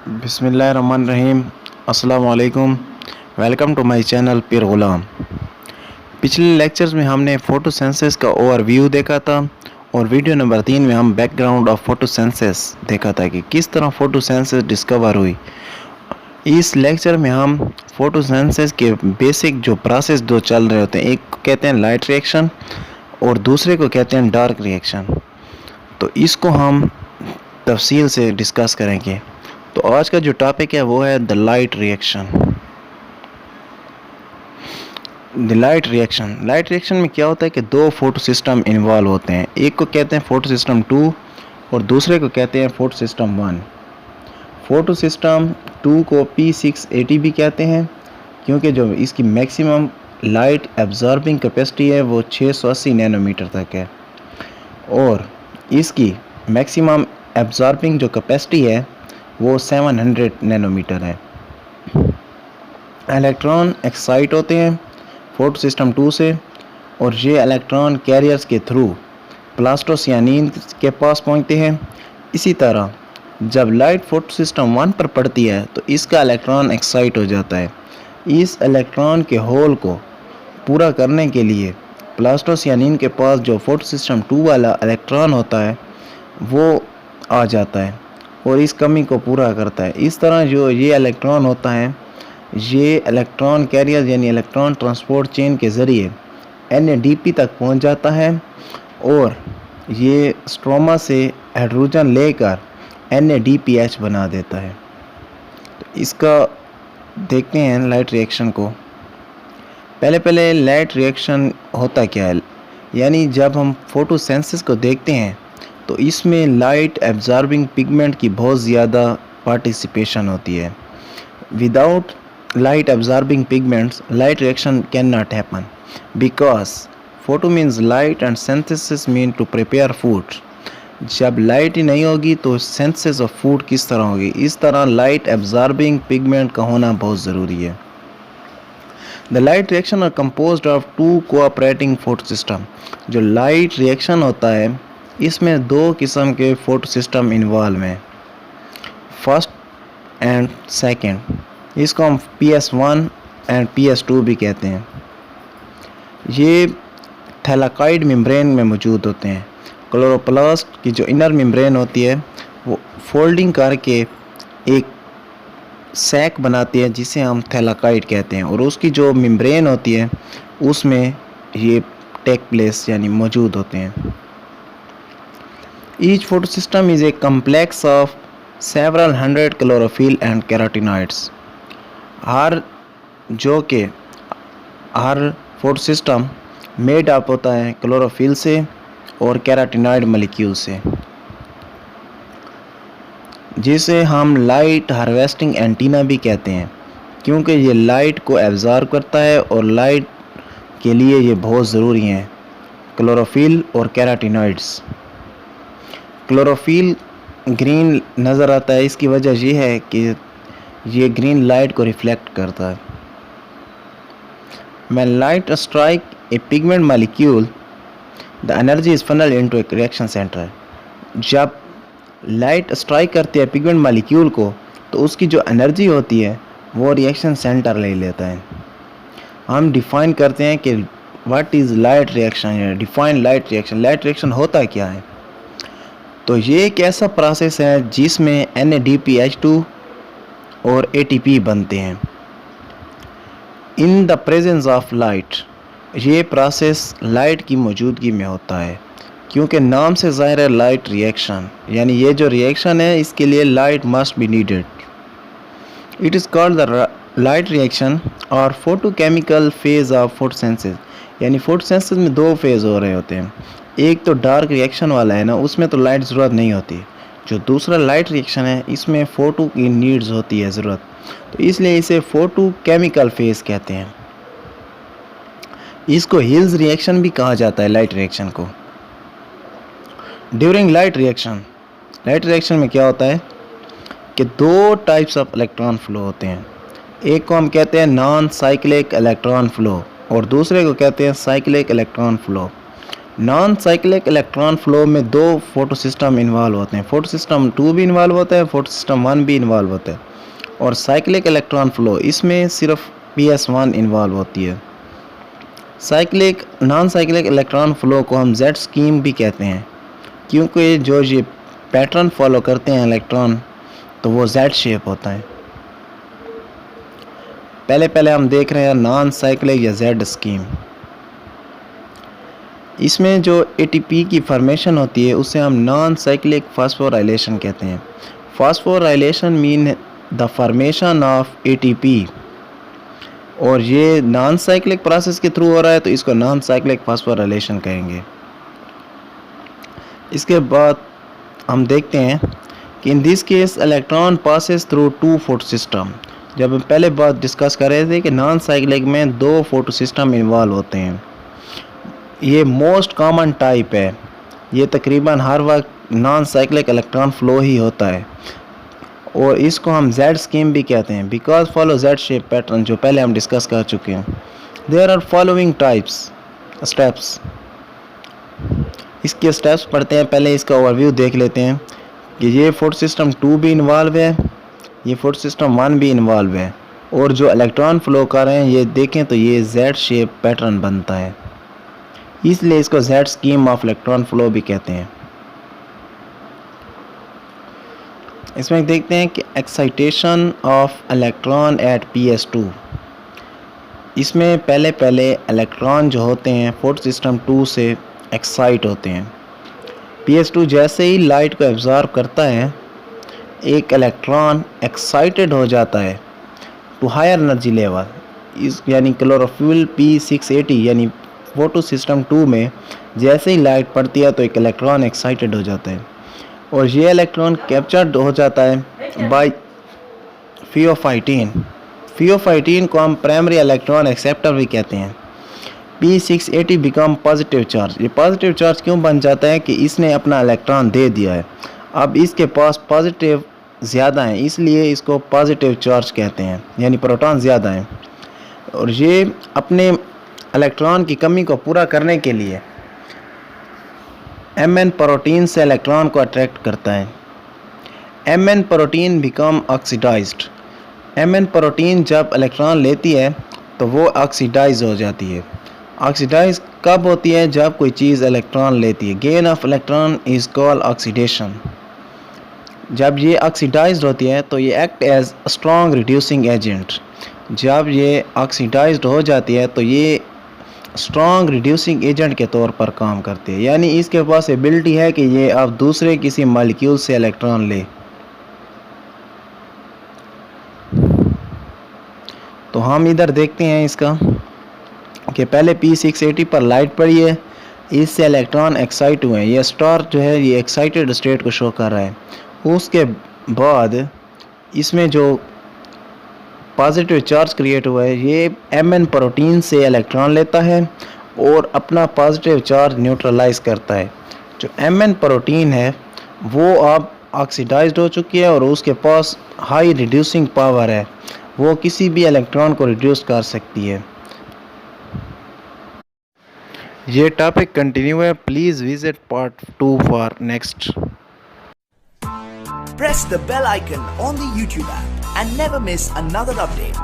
बिस्मिल्लाहिर्रहमानिर्रहीम। अस्सलाम वालेकुम। वेलकम टू माय चैनल पीर गुलाम। पिछले लेक्चर्स में हमने फोटोसिंथेसिस का ओवरव्यू देखा था और वीडियो नंबर 3 में हम बैकग्राउंड ऑफ फोटोसिंथेसिस देखा था कि किस तरह फोटोसिंथेसिस डिस्कवर हुई। इस लेक्चर में हम फोटोसिंथेसिस के बेसिक जो प्रोसेस दो चल रहे होते हैं, एक को कहते हैं लाइट रिएक्शन और दूसरे को कहते हैं डार्क रिएक्शन। तो इसको हम तफसील से डिस्कस करेंगे। तो आज का जो टॉपिक है वो है the light reaction. The light reaction में क्या होता है कि दो फोटो सिस्टम इन्वॉल्व होते हैं। एक को कहते हैं फोटो सिस्टम 2 और दूसरे को कहते हैं फोटो सिस्टम 1। फोटो सिस्टम 2 को P680 भी कहते हैं क्योंकि जो इसकी मैक्सिमम लाइट एब्जॉर्बिंग कैपेसिटी है वो 680 नैनोमीटर तक है और इसकी मैक्सिमम एब्जॉर्बिंग जो कैपेसिटी है वो 700 नैनोमीटर है। इलेक्ट्रॉन एक्साइट होते हैं फोटो सिस्टम 2 से और ये इलेक्ट्रॉन कैरियर्स के थ्रू प्लास्टोसियानिन के पास पहुंचते हैं। इसी तरह जब लाइट फोटो सिस्टम 1 पर पड़ती है तो इसका इलेक्ट्रॉन एक्साइट हो जाता है। इस इलेक्ट्रॉन के होल को पूरा करने के लिए प्लास्टोसियानिन के पास जो फोटो सिस्टम 2 वाला इलेक्ट्रॉन होता है वो आ जाता है और इस कमी को पूरा करता है। इस तरह जो ये इलेक्ट्रॉन होता है ये इलेक्ट्रॉन कैरियर यानी इलेक्ट्रॉन ट्रांसपोर्ट चेन के ज़रिए NADP तक पहुंच जाता है और ये स्ट्रोमा से हाइड्रोजन लेकर NADPH बना देता है। तो इसका देखते हैं लाइट रिएक्शन को। पहले लाइट रिएक्शन होता क्या है, यानी जब हम फोटोसिंथेसिस को देखते हैं तो इसमें लाइट एब्जॉर्बिंग पिगमेंट की बहुत ज़्यादा पार्टिसिपेशन होती है। Without light absorbing pigments light reaction can not happen because photo means light and synthesis mean to prepare food. जब लाइट ही नहीं होगी तो सिंथेसिस ऑफ फूड किस तरह होगी। इस तरह लाइट एब्जॉर्बिंग पिगमेंट का होना बहुत ज़रूरी है। The light reaction are composed of 2 cooperating photo system. जो लाइट रिएक्शन होता है इसमें 2 किस्म के फोटो सिस्टम इन्वॉल्व हैं, फर्स्ट एंड सेकंड। इसको हम PS1 एंड PS2 भी कहते हैं। ये थैलाकॉइड मेम्ब्रेन में मौजूद होते हैं। क्लोरोप्लास्ट की जो इनर मेम्ब्रेन होती है वो फोल्डिंग करके एक सैक बनाती है जिसे हम थैलाकॉइड कहते हैं और उसकी जो मेम्ब्रेन होती है उसमें ये टेक प्लेस यानी मौजूद होते हैं। Each photosystem is a complex of several hundred chlorophyll and carotenoids. Her photosystem made up होता है क्लोरोफिल से और कैरोटिनॉइड मॉलिक्यूल से, जिसे हम लाइट हार्वेस्टिंग एंटीना भी कहते हैं क्योंकि ये लाइट को एब्जॉर्ब करता है और लाइट के लिए ये बहुत ज़रूरी हैं क्लोरोफिल और कैरोटिनॉइड्स। क्लोरोफिल ग्रीन नज़र आता है, इसकी वजह यह है कि ये ग्रीन लाइट को रिफ्लेक्ट करता है। When light strike a pigment molecule, the energy is funneled into a reaction center. जब लाइट स्ट्राइक करती है पिगमेंट मॉलिक्यूल को तो उसकी जो एनर्जी होती है वो रिएक्शन सेंटर ले लेता है। हम डिफ़ाइन करते हैं कि व्हाट इज़ लाइट रिएक्शन या define light reaction. Light reaction होता क्या है? तो ये एक ऐसा प्रोसेस है जिसमें NADPH2 और ATP बनते हैं in the presence of light. ये प्रोसेस लाइट की मौजूदगी में होता है क्योंकि नाम से ज़ाहिर है लाइट रिएक्शन, यानी ये जो रिएक्शन है इसके लिए light must be needed. It is called the light reaction और फोटोकेमिकल फेज़ ऑफ फोटोसिंथेसिस। यानी फोटोसिंथेसिस में 2 फेज़ हो रहे होते हैं। एक तो डार्क रिएक्शन वाला है ना, उसमें तो लाइट ज़रूरत नहीं होती। जो दूसरा लाइट रिएक्शन है इसमें फ़ोटो की नीड्स होती है ज़रूरत, तो इसलिए इसे फोटो केमिकल फेज़ कहते हैं। इसको हिल्स रिएक्शन भी कहा जाता है लाइट रिएक्शन को। ड्यूरिंग लाइट रिएक्शन में क्या होता है कि 2 टाइप्स ऑफ इलेक्ट्रॉन फ्लो होते हैं। एक को हम कहते हैं नॉन साइक्लिक इलेक्ट्रॉन फ्लो और दूसरे को कहते हैं cyclic electron flow. Non cyclic electron flow में दो फोटो सिस्टम इन्वॉल्व होते हैं, फोटो सिस्टम 2 भी इन्वॉल्व होता है, फोटो सिस्टम 1 भी इन्वॉल्व होता है। और साइक्लिक इलेक्ट्रॉन फ्लो इसमें सिर्फ PS1 इन्वॉल्व होती है। Cyclic non cyclic electron flow को हम जेड स्कीम भी कहते हैं, क्योंकि जो ये पैटर्न फॉलो करते हैं इलेक्ट्रॉन तो वो जेड शेप होता है। पहले हम देख रहे हैं नॉन साइक्लिक या जेड स्कीम। इसमें जो ATP की फॉर्मेशन होती है उसे हम नॉन साइक्लिक फास्फोराइलेशन कहते हैं। Phosphorylation mean the formation of ATP, और ये नॉन साइक्लिक प्रोसेस के थ्रू हो रहा है तो इसको नॉन साइक्लिक फास्फोराइलेशन कहेंगे। इसके बाद हम देखते हैं कि in this case electron passes through 2 photo system. जब हम पहले बात डिस्कस कर रहे थे कि नॉन साइक्लिक में 2 फोटो सिस्टम इन्वॉल्व होते हैं, ये मोस्ट कॉमन टाइप है, ये तकरीबन हर वक्त नॉन साइक्लिक इलेक्ट्रॉन फ्लो ही होता है, और इसको हम जेड स्कीम भी कहते हैं because follow Z shape pattern, जो पहले हम डिस्कस कर चुके हैं। There are following types steps. इसके स्टेप्स पढ़ते हैं, पहले इसका ओवरव्यू देख लेते हैं कि ये फोटो सिस्टम 2 भी इन्वॉल्व है, ये फोटो सिस्टम 1 भी इन्वॉल्व है, और जो इलेक्ट्रॉन फ्लो कर रहे हैं ये देखें तो ये जेड शेप पैटर्न बनता है, इसलिए इसको Z scheme of electron flow भी कहते हैं। इसमें देखते हैं कि excitation of electron eight PS2। इसमें पहले इलेक्ट्रॉन जो होते हैं फोटो सिस्टम 2 से एक्साइट होते हैं। PS2 जैसे ही लाइट को एब्जॉर्ब करता है, एक इलेक्ट्रॉन एक्साइटेड हो जाता है टू हायर एनर्जी लेवल, इस यानी क्लोरोफिल P680, यानी फोटो सिस्टम 2 में जैसे ही लाइट पड़ती है तो एक इलेक्ट्रॉन एक्साइटेड हो जाता है, और ये इलेक्ट्रॉन कैप्चर्ड हो जाता है बाय फियोफाइटीन। फियोफाइटीन को हम प्राइमरी इलेक्ट्रॉन एक्सेप्टर भी कहते हैं। P680 become positive charge. ये पॉजिटिव चार्ज क्यों बन जाता है कि इसने अपना इलेक्ट्रॉन दे दिया है, अब इसके पास पॉजिटिव ज़्यादा हैं, इसलिए इसको पॉजिटिव चार्ज कहते हैं, यानी प्रोटॉन ज़्यादा हैं, और ये अपने इलेक्ट्रॉन की कमी को पूरा करने के लिए Mn प्रोटीन से इलेक्ट्रॉन को अट्रैक्ट करता है। Mn protein become oxidised. Mn protein जब इलेक्ट्रॉन लेती है तो वो ऑक्सीडाइज हो जाती है। ऑक्सीडाइज कब होती है? जब कोई चीज़ इलेक्ट्रॉन लेती है। Gain of electron is called oxidation. जब ये ऑक्सीडाइज्ड होती है तो ये act as strong reducing agent. जब ये ऑक्सीडाइज्ड हो जाती है तो ये स्ट्रॉन्ग रिड्यूसिंग एजेंट के तौर पर काम करती है, यानी इसके पास एबिलिटी है कि ये अब दूसरे किसी मॉलिक्यूल से इलेक्ट्रॉन ले। तो हम इधर देखते हैं इसका कि पहले P680 पर लाइट पड़ी है, इससे इलेक्ट्रॉन एक्साइट हुए हैं, ये स्टार जो है ये एक्साइटेड स्टेट को शो कर रहा है। उसके बाद इसमें जो पॉजिटिव चार्ज क्रिएट हुआ है ये Mn प्रोटीन से इलेक्ट्रॉन लेता है और अपना पॉजिटिव चार्ज न्यूट्रलाइज करता है। जो Mn प्रोटीन है वो अब ऑक्सीडाइज्ड हो चुकी है और उसके पास हाई रिड्यूसिंग पावर है, वो किसी भी इलेक्ट्रॉन को रिड्यूस कर सकती है। ये टॉपिक कंटिन्यू है, please visit part 2 for next. Press the bell icon on the YouTube app and never miss another update.